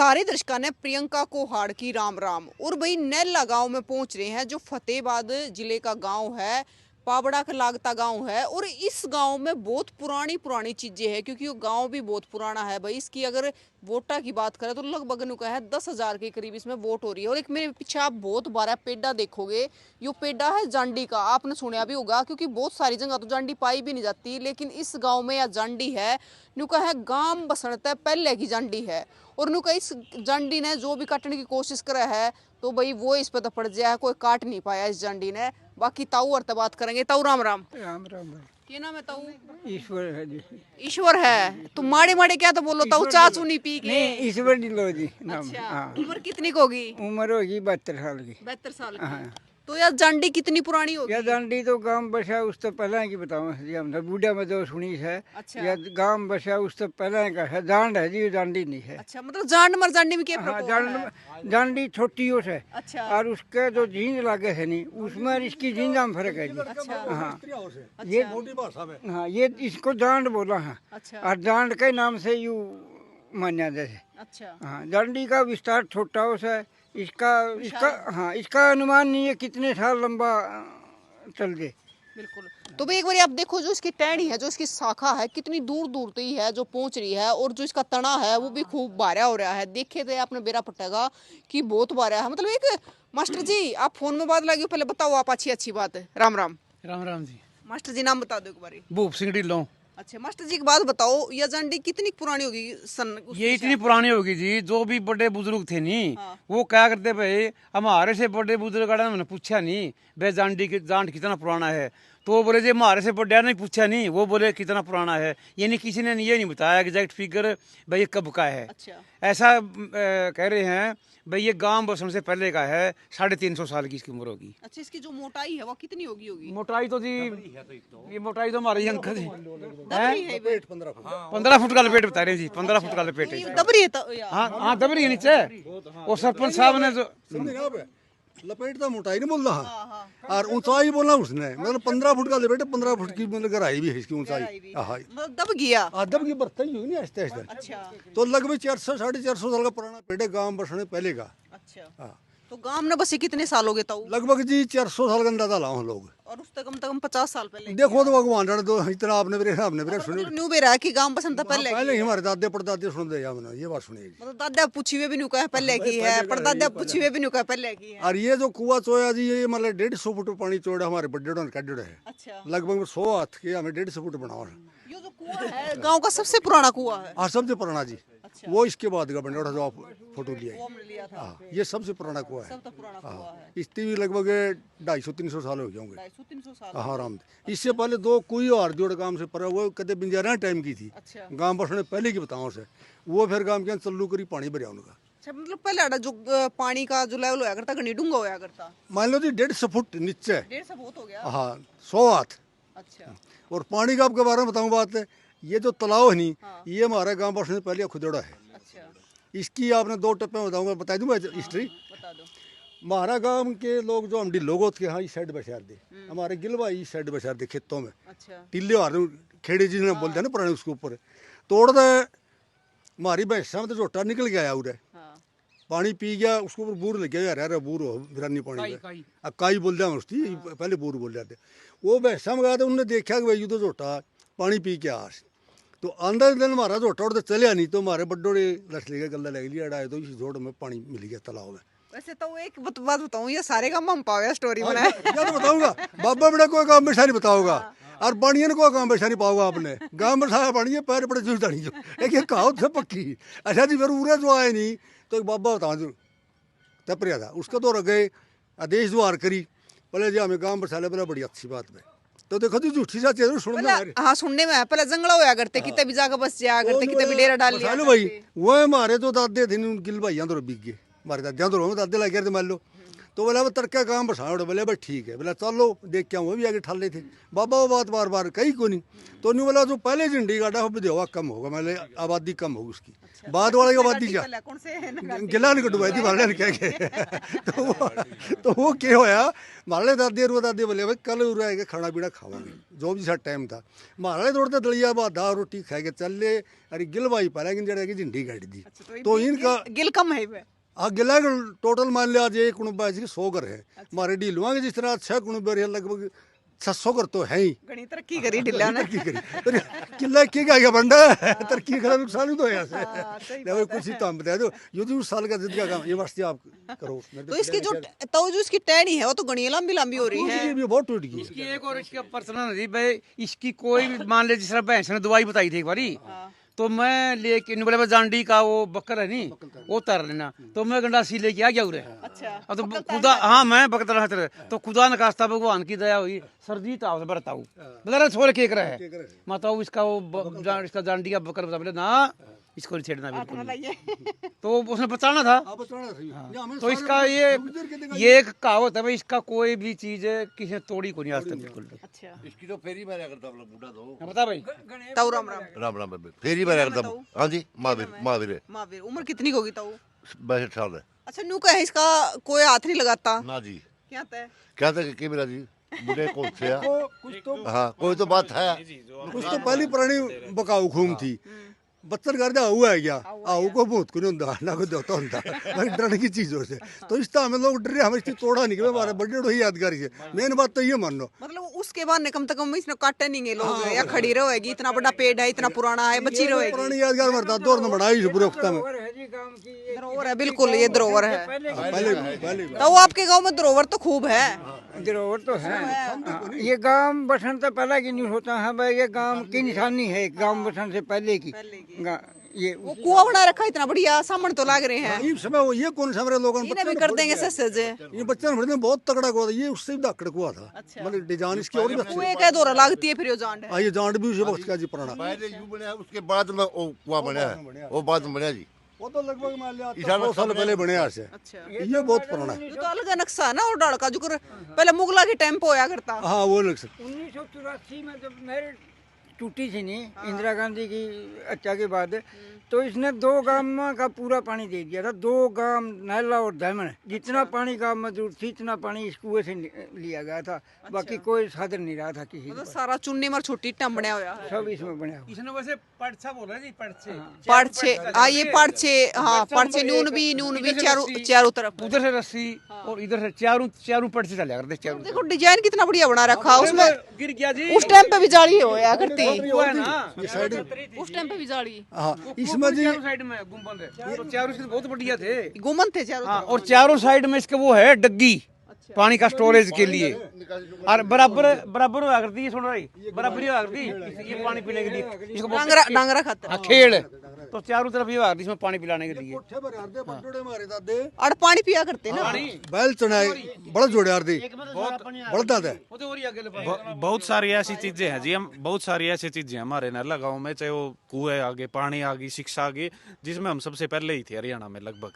सारे दर्शकों ने प्रियंका कोहाड़ की राम राम। और भाई नैला गांव में पहुंच रहे हैं, जो फतेहाबाद जिले का गांव है, पाबड़ा का लागता गांव है। और इस गांव में बहुत पुरानी पुरानी चीजें हैं, क्योंकि वो गांव भी बहुत पुराना है। भाई इसकी अगर वोटा की बात करें तो लगभग नु है 10,000 के करीब इसमें वोट हो रही है। और एक मेरे पीछे आप बहुत बड़ा पेड़ा देखोगे, यो पेड़ा है जांडी का। आपने सुना भी होगा, क्योंकि बहुत सारी जगह तो जांडी पाई भी नहीं जाती, लेकिन इस गांव में यह जांडी है। नुका है गांव बसणता पहले की जांडी है। और नुका इस जांडी ने जो भी काटने की कोशिश करा है तो भाई वो इस पे तो पड़ जाए, कोई काट नहीं पाया इस जांडी ने। बाकी ताऊ और बात करेंगे। ताऊ राम राम। राम राम भाई। क्या नाम है ताऊ? ईश्वर है जी। ईश्वर है तो माड़े माड़े क्या तो बोलो ताऊ, चाचू नहीं पी के। नहीं ईश्वर ढिल्लो जी नाम। अच्छा, हाँ उम्र कितनी की होगी? उम्र होगी 72 साल की। 72 साल हाँ। की। तो यार जांडी कितनी पुरानी होगी? या दांडी तो गांव बसा उस तो पहले की बताऊं जी, हमने बूढ़ा में तो सुनी है। अच्छा। या गांव बसा उस तो पहले का है, जांड है जी, दांडी नहीं है। अच्छा, मतलब जांड मर जांडी में क्या हाँ फर्क है? जांड दांडी छोटी हो है। अच्छा। और उसके जो जींद लागे है नहीं, उसमें इसकी जींदा में फर्क है जी। अच्छा। हाँ ये हाँ, ये इसको जांड बोला है। अच्छा। और जांड के नाम से यू मान्या जैसे। अच्छा। हाँ जांडी का विस्तार छोटा हो है। इसका इसका हाँ इसका अनुमान नहीं है कितने साल लंबा चल गए। बिल्कुल। तो भाई एक बार आप देखो, जो इसकी टहनी है, जो इसकी शाखा है, कितनी दूर दूर तक ही है जो पहुंच रही है। और जो इसका तना है वो भी खूब भारा हो रहा है। देखे थे आपने बेरा पटेगा कि बहुत भारा है। मतलब एक मास्टर जी, आप फोन में बात लगी, पहले बताओ आप अच्छी अच्छी बात है। राम राम। राम राम जी। मास्टर जी नाम बता दो एक बार। भूप सिंह ढिल्लों। अच्छा मास्टर जी, एक बात बताओ, यह जांडी कितनी पुरानी होगी? ये इतनी पुरानी होगी जी, जो भी बड़े बुजुर्ग थे नहीं, हाँ। वो क्या करते भाई, हमारे से बड़े बुजुर्ग ने पूछा नहीं भाई जांड कितना पुराना है, तो वो बोले जी हमारे से बड़े ने पूछा नहीं, वो बोले कितना पुराना है। यानी किसी ने ये नहीं बताया एग्जैक्ट फिगर भाई ये कब का है। अच्छा। ऐसा कह रहे हैं भाई ये गांव बसने से पहले का है, 350 साल की इसकी उम्र होगी। अच्छा, इसकी जो मोटाई है वो कितनी होगी? मोटाई तो जी ये मोटाई तो हमारी अंकल जी दबरी है ये। 15 फुट का लपेट बता रहे हैं जी, 15 फुट का लपेट है। ये दबरी है तो यार। हाँ हाँ दबरी है नीचे। और सरपंच साहब ने जो लपेट तो मोटाई नहीं बोल रहा हाँ, हाँ। और ऊंचाई बोला उसने, मतलब 15 फुट का लपेट, 15 फुट की मतलब गहराई भी है इसकी ऊंचाई। हाँ मतलब दब गया। आदम की बर्तन हुई नहीं आहिस्ते आहिस्ते। अच्छा। तो लगभग 400 450 साल का पुराना पेड़ है, गांव बसने पहले का। अच्छा। हाँ तो गांव में बसे कितने साल हो गए ताऊ? लगभग जी 400 साल का अंदाजा लाओ हम लोग। और उससे कम से कम 50 साल पहले। देखो तो भगवान जाने दो, इतना आपने मेरे सुने न्यू बेरा कि गांव बसंत पहले पहले ही हमारे दादे परदादे सुन दे हमने ये बात सुनी। मतलब दादा पूछी हुए भी नुका है पहले की है, परदादा पूछी हुए भी नुका है पहले की है। और ये जो कुआ चोया जी, ये मतलब 150 फुट पानी चोड़ा हमारे बड्डे ने काटे है। अच्छा। लगभग 100 हाथ के हमें 150 फुट बनाओ। ये जो कुआं है गांव का सबसे पुराना कुआं है। हाँ सबसे पुराना जी। अच्छा। वो इसके बाद का बना जो आप फोटो लिया वो हमने लिया था। हाँ ये सबसे पुराना कुआ है। सब तो पुराना कुआं है। इसकी भी लगभग 250-300 साल हो गए होंगे। 250-300 साल। हाँ आराम से। इससे पहले 2 कुई और जोड़ काम से पर वो कदे बिंजारा टाइम की थी। अच्छा। गांव बसने पहले की बताओ से वो फिर गांव के चल्लू करी पानी भरिया उनका। अच्छा, मतलब पहले जो पानी का जो लेवल होया करता घनी डूंगा होया करता। मान लो जी 150 फुट नीचे। 150 बहुत हो गया। हाँ 100 हाथ। अच्छा। और पानी का आपके बारे में बताऊँ बात है, ये जो तालाब है नहीं, हाँ। ये हमारे गांव बसने पहले खुदेड़ा है। अच्छा। इसकी आपने 2 टप्पे में बताऊंगा, बता दूंगा हिस्ट्री। बता दो। हमारा गांव के लोग जो हम लोग के हाँ इस साइड बसार दे, हमारे गिलवा इस साइड बसार दे खेतों में। अच्छा। टिल्ले हार खेड़े जिन्हें बोलते हैं ना पुराने, उसके ऊपर तोड़ दे हमारी भैंसा में तो झोटा निकल गया उरे। हाँ। पानी पी गया, उसके ऊपर बूर लग गया, हरा बूर हो बिरानी पानी पे काई बोलते हैं उसकी, पहले बूर बोल जाते। वो भैंसा में गया तो उन्होंने देखा कि भाई तो झोटा पानी पी के आस, तो अंदर दिन हमारा झोटा उड़ते चलिया नहीं, तो हमारे बड्डोड़े लस ले गए, गला लग लिया अड़ाए, तो इस झोट में पानी मिल गया तालाब में। वैसे तो एक बात बताऊं, ये सारे काम हम पाओगे स्टोरी हाँ, बनाए। क्या तो बताऊंगा, बाबा बेटा कोई काम बेशा नहीं बताओगा, और बाणिया ने कोई काम बेशा नहीं पाओगा आपने। गाँव में सारा बाणी है, पैर पड़े जूझ दानी जो एक ये कहावत से पक्की। अच्छा जी फिर उरे जो आए नहीं, तो एक बाबा बताओ जो तपरिया था, उसका तो रह गए आदेश द्वार करी, बोले जी हमें गाँव बसा ले, बोला बड़ी अच्छी बात है। तो देखो जी झूठी सा चीज सुनना है। हाँ सुनने में है, पहले जंगला होया करते, कितने भी जाकर बस जाया करते, कितने भी डेरा डाल लिया लो भाई, वो हमारे तो दादे थे गिल भाइयों तो बिक गए, हमारे दादियाँ तो दादे लग गए थे मान लो। तो बोला वो तड़का काम बरसाओ, बोले भाई ठीक है, बोला चलो देख के वो भी आगे ठाले थे। बाबा वो बात बार बार कही को नहीं, तो नहीं बोला जो पहले झंडी गाड़ा वो कम होगा, मतलब आबादी कम होगी उसकी, बाद वाले की आबादी क्या कौन से है ना गिला नहीं कटवाई थी मारने कह के। तो वो क्या होया, मारले दादी और दादी बोले भाई कल रह के खाना पीना खावांगे, जो भी सा टाइम था मारले दौड़ते दलिया बाद दाल रोटी खा के चल ले। अरे गिलवाई पाला कि जड़ा की झंडी गाड़ी दी। तो इनका गिल कम है वे। हाँ गिला टोटल मान लिया आज एक कुणबा है 100 घर है हमारे डीलुआ के, जिस तरह 6 कुणबे है लगभग 600 घर तो है ही। घनी तरक्की करी ढिल्ला ने। किला की क्या बंडा तरक्की करा नुकसान ही तो है ऐसे कुछ ही काम बता दो। ये जो साल का जिद का काम ये वास्ते आप करो। तो इसकी जो इसकी टहनी है वो तो घनी लंबी लंबी हो रही है, ये बहुत टूट गई। इसकी एक और इसका पर्सनल है भाई, इसकी कोई भी मान ले, जिस तरह भैंस ने दवाई बताई थी एक बारी, तो मैं लेके बोले मैं जांडी का वो बकर है नी वो तर लेना, तो मैं गंडासी लेके आ गया उरे। अच्छा अब तो खुदा, हाँ मैं बकतर हतर, तो खुदा ने खास्ता भगवान की दया हुई, सर्दी था उसे बरताऊ बता छोड़ के रहा है माताऊ इसका वो इसका जांडी का बकर बता, बोले ना इसको नहीं छेड़ना बिल्कुल। तो उसने बचाना था। तो इसका ये एक कहावत है भाई, इसका कोई भी चीज है किसी ने तोड़ी को नहीं आज तक बिल्कुल। अच्छा इसकी तो फेरी मारा करता हम लोग बूढ़ा तो बता भाई। ताऊ राम राम। राम राम फेरी मारा करता। हाँ जी महावीर महावीर महावीर उम्र कितनी होगी ताऊ? 62 साल है। अच्छा नू का है इसका कोई हाथ नहीं लगाता ना जी क्या तय? क्या था कि मेरा जी बूढ़े कौन से कुछ तो हाँ कोई तो बात है। कुछ तो पहली पुरानी बकाऊ घूम थी बच्चर कर जा हुआ है क्या आओ को भूत को नहीं होता ना को देता होता डरने की चीजों से। तो इस तरह हमें लोग डरे, हमें इसकी तोड़ा नहीं कि हमारे बड़े ही यादगारी है। मेन बात तो ये मान लो, मतलब उसके बाद कम से कम इसने काटे नहीं गए लोग, या खड़ी रहेगी, इतना बड़ा पेड़ है, इतना पुराना है, बची रहेगी। पुरानी यादगार मरता दौर ने बढ़ाई पूरे वक्त में धरोहर है, बिल्कुल ये धरोहर है। पहले तो आपके गांव में धरोहर तो खूब है। धरोहर तो है। ये गांव बसन से पहले की नहीं होता है भाई, ये गांव की निशानी है, गांव बसन से पहले की। ये वो कुआं बना रखा इतना बढ़िया, सामने तो लाग रहे हैं। ये समय वो ये कौन सा मेरे लोगों इन्हें भी कर देंगे सजे। ये बच्चा ने बहुत तगड़ा हुआ था, ये उससे भी धाकड़ हुआ था। मतलब डिजाइन इसकी और भी कुएं का दौरा लागती है फिर यो जांड है। ये जांड भी उसी वक्त का जी पुराना। पहले यू बना उसके बाद में वो कुआं बना है, वो बाद में बना जी। वो तो लगभग मान लिया इशारा 2 साल पहले बने ऐसे। अच्छा ये बहुत पुराना है। ये तो अलग नक्शा है ना और डाल का, जो पहले मुगला के टाइम पे होया करता। हाँ वो लग सकता 1984 में जब मेरे टूटी थी नहीं इंदिरा गांधी की हत्या के बाद, तो इसने 2 गांव का पूरा पानी दे दिया था। 2 गांव नैला और धैमन, जितना पानी गांव में जरूरत थी इतना पानी इस कुएं से लिया गया था। बाकी कोई साधन नहीं रहा था किसी मतलब को, सारा चुन्नी मर छोटी टम बनया होया है। सब इसमें बना हुआ। इसने वैसे पड़छा बोला जी, पड़छे पाड़छे ये पाड़छे, हाँ पाड़छे नून भी चारों तरफ। उधर से रस्सी और इधर से चारों पड़छे चले करते चारों। देखो डिजाइन कितना बढ़िया बना रखा उसमें। गिर गया जी उस टाइम पे भी जाली होया करती, वो है ना उस टाइम पे भी जाली। हाँ इसमें जी चारों साइड में गुंबद है, तो चारों से बहुत बढ़िया थे। गुमन थे चारों हाँ, और चारों साइड में इसके वो है डग्गी पानी का स्टोरेज के लिए, और बराबर हुआ करती है, सुन रही बराबर ही हुआ करती ये पानी पीने के लिए इसको डांगरा खातर। हाँ, खेड़ तो चारों तरफ ये हुआ करती इसमें पानी पिलाने के लिए। और पानी पिया करते ना। बैल चढ़ाए बड़ा जोड़े यार दी बड़ा दादा वो तो और ही आगे ले बहुत सारी ऐसी चीजें हैं जी, हम बहुत सारी ऐसी चीजें हैं हमारे नरला गांव में, चाहे वो कुएं आ गए, पानी आ गई, शिक्षा आ गई, जिसमें हम सबसे पहले ही थे हरियाणा में लगभग।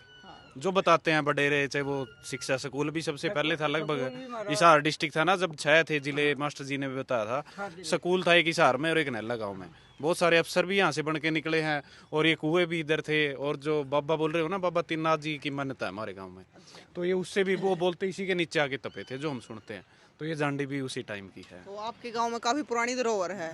जो बताते हैं बडेरे, चाहे वो शिक्षा स्कूल भी सबसे पहले था लगभग। हिसार डिस्ट्रिक्ट था ना जब 6 थे जिले, मास्टर जी ने भी बताया था। स्कूल था एक हिसार में और एक नरला गाँव में। बहुत सारे अफसर भी यहाँ से बन के निकले हैं, और ये कुएं भी इधर थे। और जो बाबा बोल रहे हो ना, बाबा तीनाथ जी की मान्यता है हमारे गांव में, तो ये उससे भी वो बोलते इसी के नीचे आके तपे थे जो हम सुनते हैं। तो ये जांडी भी उसी टाइम की है। तो आपके गांव में काफी पुरानी धरोहर है,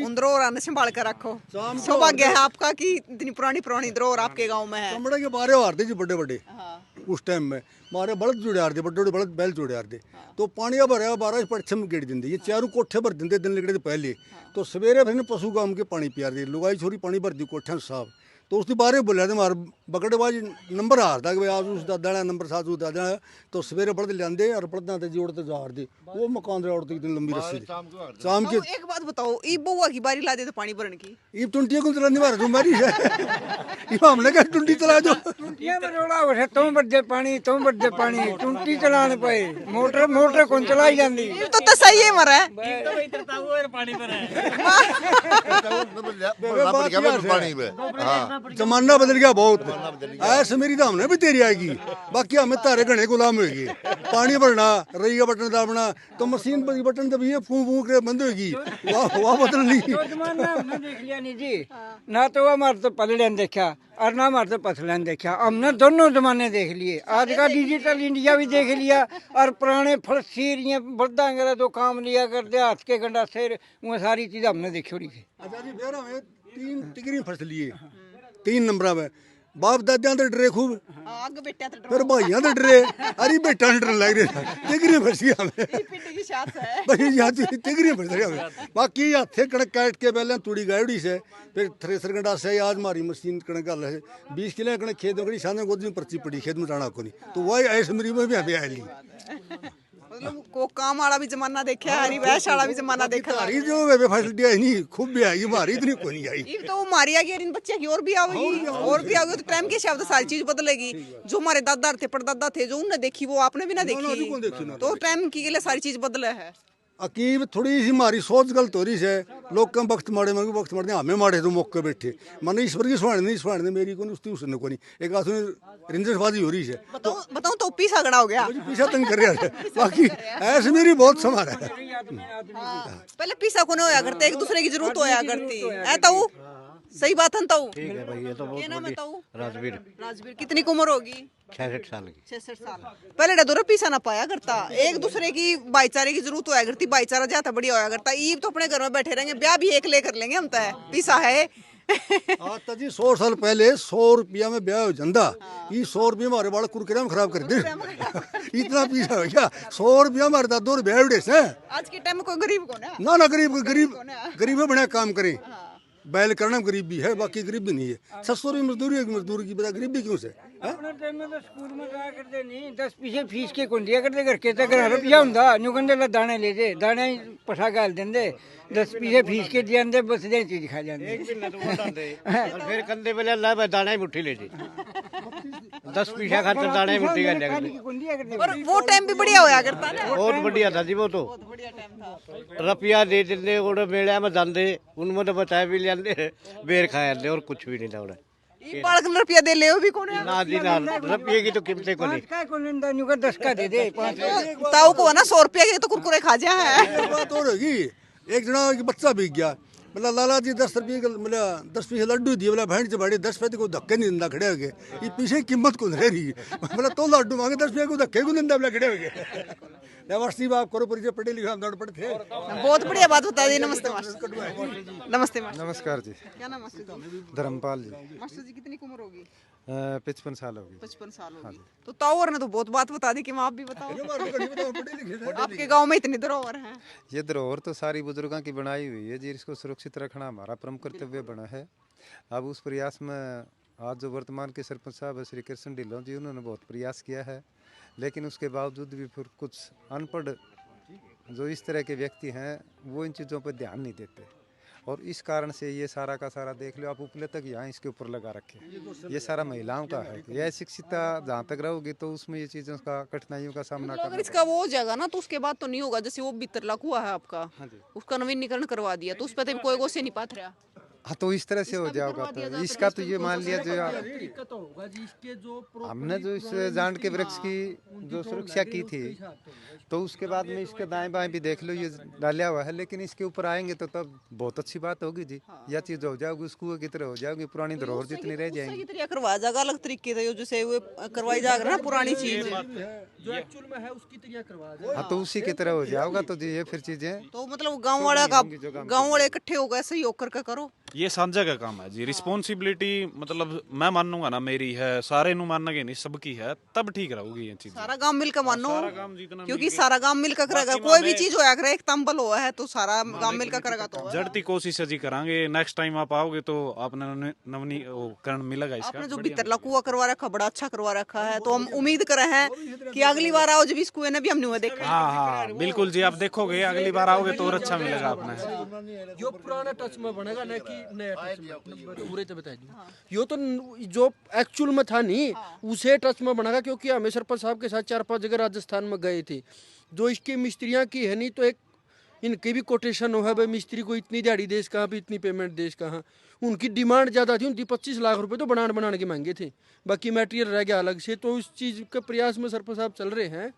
उन धरोहर ने संभाल कर रखो। सौभाग्य है आपका कि इतनी पुरानी धरोहर आपके गांव में है। कमड़े के बारे हारते जी बड़े बड़े हाँ। उस टाइम में मारे बड़द जुड़े हारते बड़े बड़े बड़द बैल जुड़े हारते। तो पानी भरया 12 पश्चिम गेट देंगे, ये चारों कोठे भर देंगे दिन निकले पहले। तो सवेरे फिर पशु गांव के पानी पिया दे, लुगाई छोरी पानी भर दी कोठे साहब। तो उसके बारे बोलिया थे मार बकड़ेबाज नंबर हारता कि आज उस दादा नंबर 7 उस दादा। तो सवेरे बड़द लिया और बड़दा जोड़ते जार दे वो मकान औरत इतनी लंबी रस्सी शाम के। एक बात बताओ, ई बउआ की बारी ला दे तो पानी भरने की, ये टुंटिया को चलाने वाला तुम्हारी है ये हमने कहा टुंटी चला दो टूटियां में रोड़ा हो रहा, तुम बढ़ पानी टूटी चलाने पे मोटर कौन चलाई जाती। ये तो सही है मरा पानी में हाँ जमाना बदल गया बहुत। ऐस मेरी तो हमने भी तेरी आएगी, बाकी हमें तारे घने गुलाम होगी। पानी भरना रैया बटन दाबना तो मशीन पर बटन दबिए फूं फूं के बंद होगी, वाह बदल ली। जो जमाना हमने देख लिया नहीं जी, ना तो हमारे तो पलड़े देखा और ना हमारे तो पथले देखा, हमने दोनों जमाने देख लिए। आज का डिजिटल इंडिया भी देख लिया और पुराने फलसीर ये बर्दा वगैरह जो काम लिया करते हाथ के गंडा शेर, वो सारी चीज़ हमने देखी होगी। अच्छा जी बेरा में 3 टिकरी फस लिए 3 नंबर में, बाप दादा तो डरे खूब, आगे बेटा तो फिर भाइयां तो डरे, अरे बेटा डर लग रहे टिकरी फसी हमें पिंड की शात है। भाई यहाँ टिकरी फस रही हमें। बाकी हाथे कणक काट के पहले तुड़ी गायड़ी से, फिर थ्रेसर गंडा से आज हमारी मशीन कणक गल है 20 किलो कणक खेत में सामने गोदी में पर्ची पड़ी खेत में जाना को नहीं, तो वही ऐसे मेरी में भी हमें आई ली। मतलब को काम वाला भी जमाना देखा है, हरी वैश वाला भी जमाना देखा है। हमारी जो वे फैसिलिटी आई नहीं खूब भी आई, हमारी इतनी को नहीं आई। ये तो वो मारी आ गई और इन बच्चे की और भी आवेगी तो टाइम के हिसाब से सारी चीज बदलेगी। जो हमारे दादा थे परदादा थे जो उनने देखी वो आपने भी ना देखी, तो टाइम की लिए सारी चीज बदले है। अकीब थोड़ी सी हमारी सोच गलत हो रही है, लोग कम वक्त मारे में वक्त मारते हमें मारे तो मौके बैठे मन ईश्वर की सुहाने मेरी को उसकी उसने को नहीं, एक आसु रिंजसबाजी हो रही है। बताऊं तो पीछा खड़ा हो गया, पीछा तंग कर रहा है, बाकी ऐसे मेरी बहुत समार है। पहले पीछा को नहीं होया करते, एक दूसरे की जरूरत होया करती है ताऊ, सही बात है ताऊ। ठीक है भाई, ये तो बहुत नाम है ताऊ? राजवीर राजवीर कितनी उम्र होगी? 66 साल की। 66 साल। पहले डर पीछा ना पाया करता, एक दूसरे की भाईचारे की जरूरत होया करती, भाईचारा जाता बढ़िया होया करता। ईब तो अपने घर में बैठे रहेंगे, ब्याह भी एक लेकर लेंगे हम तो पीछा है। आज तक जी 100 साल पहले 100 रुपया में ब्याह हो जाता, ये 100 रुपये हमारे बाल कुरकुरे में खराब कर दे इतना पीछा हो गया। 100 रुपया हमारे दादो और ब्याह उड़े से आज के टाइम में कोई गरीब को ना गरीब गरीब बड़ा काम करे, बैल करना गरीब भी है, बाकी गरीब भी नहीं है। 600 रुपये मजदूरी है, मजदूर की बता गरीबी क्यों से? अपने टाइम में तो स्कूल में जाया करते नहीं, 10 पैसे फीस के कौन दिया करते, घर के तक रुपया होंदा न्यू कहते ला दाने ले दे, दाने पठा गाल देंदे, 10 पैसे फीस के दिया दे, बस दे चीज खा जाते और फिर कंधे पे ला भाई दाना ही मुट्ठी ले दी 10 पैसा खातर दाना ही मुट्ठी कर लिया। और वो टाइम भी बढ़िया होया करता ना, बहुत बढ़िया था जी वो तो, बढ़िया टाइम था। रुपया दे देते और मेले में जाते उनमें तो बचाए भी लेंदे बेर खाए लेंदे और कुछ भी नहीं था। ये बालक ने रुपया दे ले भी कौन है? ना जी ना, रुपये की तो कीमतें को नहीं। 5 का कौन लेंदा, न्यू का 10 का दे दे, 5 ताऊ को ना 100 रुपया के तो कुरकुरे खा जा है। बात और होगी, एक जना की बच्चा बिक गया, मतलब लाला जी 10 रुपये मतलब 10 पैसे लड्डू दिए, बोला भैंस बड़ी 10 पैसे को धक्के नहीं दिंदा खड़े हो गए, ये पीछे कीमत को रह रही मतलब तो लड्डू मांगे 10 पैसे को धक्के को दिंदा बोला खड़े हो गए। नमस्ते बाप करो परिचय, पढ़े लिखे हम दौड़ पड़े थे। बहुत बढ़िया बात बता दी। नमस्ते मास्टर। नमस्ते मास्टर। नमस्कार जी, क्या नाम मास्टर जी? धर्मपाल जी। मास्टर जी कितनी उम्र होगी? 55 साल होगी। 55 साल होगी। तो ताऊर ने तो बहुत बात बता दी कि आप भी बताओ। आपके गांव में इतनी धरोहर है। ये धरोहर तो सारी बुजुर्गों की बनाई हुई है जी, इसको सुरक्षित रखना हमारा परम कर्तव्य बना है। अब उस प्रयास में आज जो वर्तमान के सरपंच साहब है श्री कृष्ण ढिल्लों जी, उन्होंने बहुत प्रयास किया है, लेकिन उसके बावजूद भी फिर कुछ अनपढ़ जो इस तरह के व्यक्ति हैं वो इन चीज़ों पर ध्यान नहीं देते, और इस कारण से ये सारा का सारा देख लो आप, उपले तक यहाँ इसके ऊपर लगा रखे, ये सारा महिलाओं का है। यह शिक्षिता जहाँ तक रहोगी तो उसमें ये चीज़ों का कठिनाइयों का सामना मतलब अगर करना। इसका वो हो जाएगा ना तो उसके बाद तो नहीं होगा। जैसे वो बितर हुआ है आपका, उसका नवीनीकरण करवा दिया तो उस पर तो कोई गोसे नहीं पाथ रहा। हाँ तो इस तरह से हो जाएगा, तो इसका तो ये मान लिया जो हमने जो इस जांड के वृक्ष की जो सुरक्षा की थी, तो उसके बाद में इसके दाएं बाएं भी देख लो ये डाला हुआ है, लेकिन इसके ऊपर आएंगे तो तब बहुत अच्छी बात होगी जी। यह चीज हो जाएगी उस कुएं की तरह हो जाएगी, पुरानी धरोहर जितनी रह जाएंगी। करवा जाएगा अलग तरीके से, जैसे वो करवाई जाएगा ना पुरानी चीज जो एक्चुअल में है उसकी तरह करवा। हाँ तो उसी की तरह हो जाएगा, तो जी ये फिर चीजें तो मतलब गांव वाला का गांव वाले इकट्ठे हो गए सहयोग करके करो। ये साझा का काम है जी, रिस्पॉन्सिबिलिटी मतलब मैं मानूंगा ना मेरी है, सारे नु मानोगे नहीं सबकी है, तब ठीक रहोगी ये चीज। सारा गांव मिलकर मानो, सारा गांव जितना क्योंकि सारा गांव मिलकर करेगा। कोई भी चीज होया करे, एक तंबल हुआ है तो सारा गांव मिलकर करेगा। तो जड़ती कोशिश जी करांगे, नेक्स्ट टाइम आप आओगे तो आपने नवीनीकरण मिलेगा इसका। आपने जो भीतर कुआ करवा रखा बड़ा अच्छा करवा रखा है, तो हम उम्मीद कर रहे हैं कि अगली बार आओ जब इस कुएं ने भी हमने देखा। हाँ बिल्कुल जी, आप देखोगे अगली बार आओगे तो और अच्छा मिलेगा आपने। जो पुराना टच में बनेगा ना कि नया टच में पूरे तो बता दूं, यो तो जो एक्चुअल में था नहीं उसे टच में बनेगा, क्योंकि हमें सरपंच साहब के साथ 4-5 जगह राजस्थान में गए थे। जो इसकी मिस्त्रियां की है नहीं तो एक इनकी भी कोटेशन हो है भाई मिस्त्री को इतनी दिहाड़ी देश कहाँ पे इतनी पेमेंट देश कहाँ। उनकी डिमांड ज़्यादा थी, उनकी 25 लाख रुपए तो बनाने के मांगे थे, बाकी मटेरियल रह गया अलग से। तो इस चीज़ के प्रयास में सरपंच साहब चल रहे हैं।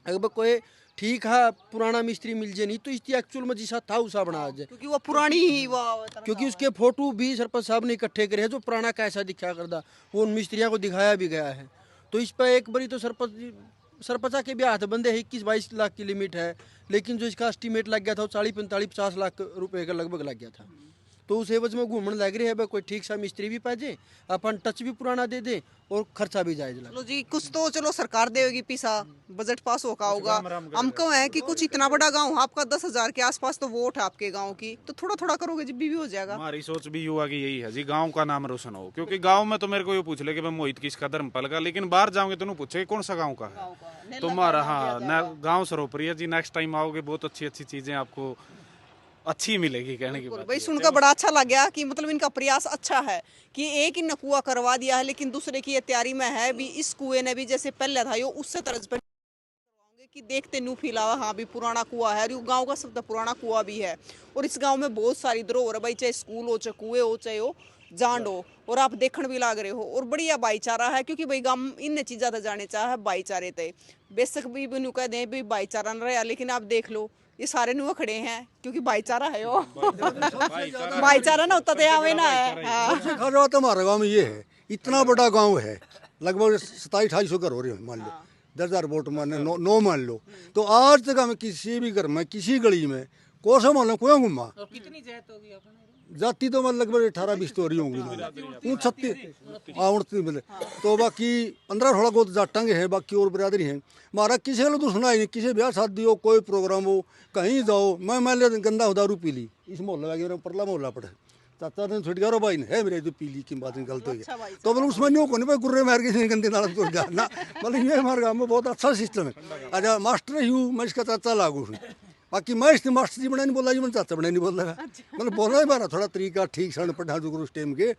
अगर कोई ठीक है पुराना मिस्त्री मिल जाए नहीं तो इसकी एक्चुअल में जिसा था उसा बना जाए, क्योंकि वो पुरानी ही वो क्योंकि उसके फोटो भी सरपंच साहब ने इकट्ठे करे हैं जो पुराना कैसा दिखा करता, वो उन मिस्त्रियों को दिखाया भी गया है। तो इस पर एक बारी तो सरपंचा के भी हाथ बंदे है, 21-22 लाख की लिमिट है, लेकिन जो इसका एस्टीमेट लग गया था वो 40-45-50 लाख रुपए का लगभग लग गया था। तो उस एवज में घूमने लग रही है भाई कोई ठीक सा मिस्त्री भी पा जाए, अपन टच भी पुराना दे दे और खर्चा भी जायज लगे। चलो जी, कुछ तो चलो सरकार देगी पैसा, बजट पास होगा। हमको है कि कुछ इतना बड़ा गांव, आपका 10,000 के आसपास तो वोट है आपके गांव की, तो थोड़ा थोड़ा करोगे जब भी हो जाएगा। हमारी सोच भी युवा की यही है जी, गांव का नाम रोशन हो। क्योंकि गांव में तो मेरे को ये पूछ ले कि मैं मोहित किसका धर्मपाल का, लेकिन बाहर जाओगे तो पूछे कौन सा गाँव का है तुम्हारा। हाँ, गाँव सरोपरी जी। नेक्स्ट टाइम आओगे बहुत अच्छी अच्छी चीजें आपको अच्छी मिलेगी। कहने की बात भाई सुनकर बड़ा अच्छा लग गया कि मतलब इनका प्रयास अच्छा है कि एक ही कुआं करवा दिया है, लेकिन दूसरे की ये तैयारी में है भी इस कुएं ने भी जैसे पहले था यो उससे तर्ज पर कि देखते नू फिलहाल हाँ भी पुराना कुआं है, और गांव का सबसे पुराना कुआं भी है। और इस गांव में बहुत सारी धरोहर है भाई, चाहे स्कूल हो, चाहे कुएं हो, चाहे हो जांड हो, और आप देखने भी लाग रहे हो। और बढ़िया भाईचारा है, क्योंकि भाई गांव इन चीज़ा तो जाने चाहे भाईचारे थे। बेशक भी नु कह दें भी भाईचारा न रहा, लेकिन आप देख लो ये सारे नुआ खड़े हैं क्योंकि भाईचारा है वो। भाईचारा ना होता तो आवे ना है। हाँ। सबसे खास बात हमारे गाँव में ये है, इतना बड़ा गाँव है, लगभग 2700-2800 घर हो रहे हैं, मान लो 10,000 वोट मान लो, 9 मान लो, तो आज तक हमें किसी भी घर में किसी गली में कोसा मान लो कोई घुमा। कितनी जात होगी जाति तो मतलब लगभग 18-20 तो हो रही होंगी, 36 मिले तो बाकी 15-16 को तो जाटांगे हैं, बाकी और बरादरी हैं। हमारा किसी को तो सुना ही नहीं, किसी ब्याह शादी हो, कोई प्रोग्राम हो, कहीं जाओ, मैं मान लिया गंदा हो दारू पी ली, इस मोहल्ला मेरा परला मोहल्ला पड़े, चाचा ने छुट गया भाई है मेरे जो पी ली की बात गलत हो गया, तो मतलब उसमें न्यू को नहीं भाई गुर्रे मार के गंदे नाला तो जाना, मतलब ये हमारे गाँव में बहुत अच्छा सिस्टम है। अच्छा मास्टर ही हूँ मैं, इसका चाचा लागू हूँ, बाकी मैं इसने मास्टर जी बना नहीं बोला जी, मैंने चाचा बना नहीं बोल रहा, मतलब बोलना ही मारा थोड़ा तरीका ठीक सन पढ़ा जो उस टाइम के।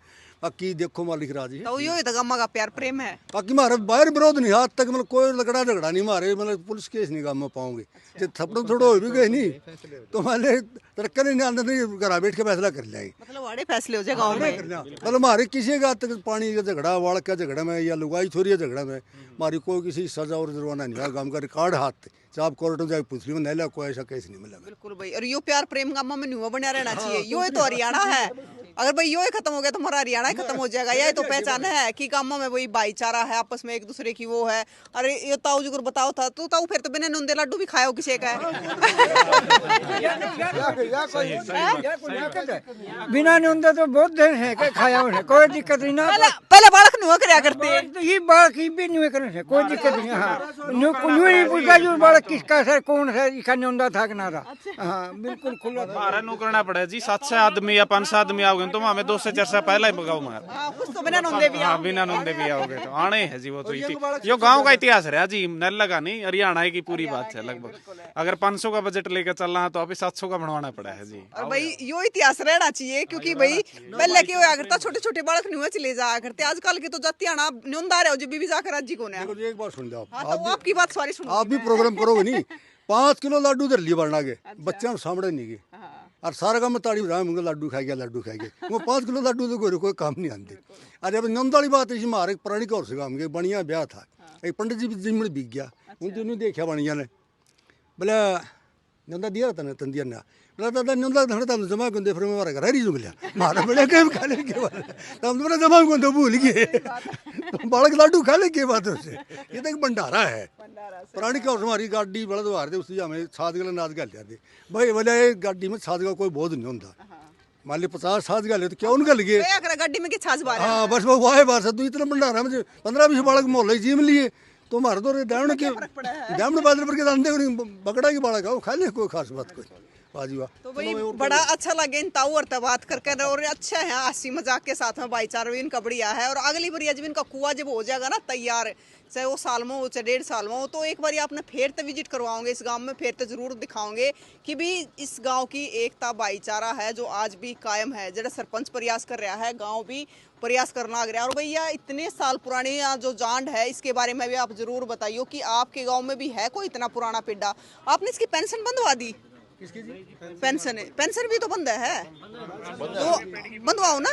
बाकी देखो मालिक राजी है, तो यो तो गम्मा का प्यार प्रेम है। बाकी मारे बाहर विरोध नहीं, आज तक मतलब कोई लकड़ा झगड़ा नहीं मारे, मतलब पुलिस केस नहीं काम में पाओगे, जब थपड़ो थोड़ा हो भी गए नहीं तो माले तरक्का नहीं आने नहीं, घर बैठ के फैसला कर लेंगे, मतलब बड़े फैसले हो जाए गाँव में। मतलब हमारे किसी का तक पानी का झगड़ा, वाड़ का झगड़ा में या लुगाई छोरी झगड़ा में हमारी कोई किसी सजा और जुर्माना नहीं है, गाँव का रिकॉर्ड हाथ चाहे आप कोर्ट में जाके पूछ ली नहीं, कोई ऐसा केस नहीं मिला। बिल्कुल भाई, और यो प्यार प्रेम गाँव में न्यूआ बना रहना चाहिए। यो तो हरियाणा है, अगर भाई यो खत्म हो गया तो हमारा हरियाणा ही खत्म हो जाएगा। यह तो पहचान है कि गाँव में वही भाईचारा है, आपस में एक दूसरे की वो है। अरे ये ताऊ जी बताओ था तो ताऊ फिर तो बिना नूंदे लड्डू भी खाओ किसी का बिना नुंदे तो बहुत दिन है खाया उन्हें, कोई दिक्कत नहीं ना। पहले बालक नुआ कराया करते ये बालक ही भी नुए करने कोई दिक्कत नहीं। हाँ नहीं पूछता जो बालक किसका है, कौन है, इसका नुंदा था कि ना था। हाँ बिल्कुल खुला हमारा नु करना पड़ा जी, 700 आदमी या 500 आदमी आओगे तो हमें 2 से 4 से पहले ही गाँव में बिना नूंदे भी। हाँ बिना नूंदे भी आओगे तो आने है जी, वो तो यो गाँव का इतिहास रहा जी, नल्ला का नहीं हरियाणा की पूरी बात है। लगभग अगर 500 का बजट लेकर चलना है तो अभी 700 का बनवाना पड़ा है जी। और भाई यो इतिहास रहना चाहिए, क्योंकि भाई पहले क्या होया करता, छोटे छोटे बालक नुआ चले जाया करते, आजकल के तो जाती आना न्योंदा रहे हो जब भी जाकर आज जी को ने। एक बात सुन लो हाँ, तो आपकी बात सॉरी सुनो, आप भी प्रोग्राम करोगे नहीं, 5 किलो लड्डू धर लिए बढ़ना के बच्चे सामने नहीं गए, और सारा काम में ताड़ी बजा मुझे लड्डू खाए गया लड्डू खाए गए, वो 5 किलो लड्डू तो कोई काम नहीं आते। अरे अब नंद वाली बात इसी मारे पुरानी कौर से काम के बढ़िया ब्याह था, एक पंडित जी जिम्मे बिक गया, उन नहीं देखा बढ़िया ने बोले नंदा दिया था ना तंदिया ने बोला दादा नंदा धड़ तम जमा को दे फिर मैं मारा घर ही जुग लिया मारा बड़े के खा ले के बाद तम तो जमा को तो भूल गए बालक लड्डू खा ले के बाद से। ये तो एक भंडारा है पुरानी कौर हमारी गाड़ी बड़ा द्वार दे उससे हमें 7 किलो नाद गल जाते भाई बोले गाड़ी में 7 का कोई बोझ नहीं होता, मान ली 50-60 गल तो क्यों गल गए गड्डी में छाछ बार। हाँ बस वो वाहे बार से तू इतना भंडारा में 15-20 बालक मोहल्ले जीम लिए तो हमारे तो दामन के दामन बादल पर के दांदे बकड़ा की बालक आओ खा ले, कोई खास बात कोई बाजी वाह। तो भाई बड़ा अच्छा लगे इन ताऊ और बात करके, और अच्छा है हंसी मजाक के साथ में भाईचारा भी इनका बढ़िया है। और अगली बार जब इनका कुआं जब हो जाएगा ना तैयार, चाहे वो साल में हो चाहे 1.5 साल में हो, तो एक बार आपने फिर तो विजिट करवाओगे इस गांव में, फिर तो जरूर दिखाओगे कि भी इस गांव की एकता भाईचारा है जो आज भी कायम है। जरा सरपंच प्रयास कर रहा है, गांव भी प्रयास करना लग रहा है। और भैया इतने साल पुरानी जो जांड है इसके बारे में भी आप जरूर बताइए कि आपके गाँव में भी है कोई इतना पुराना पिड्डा, आपने इसकी पेंशन बंदवा दी? पेंशन भी तो बंद है तो बंधवाओ ना।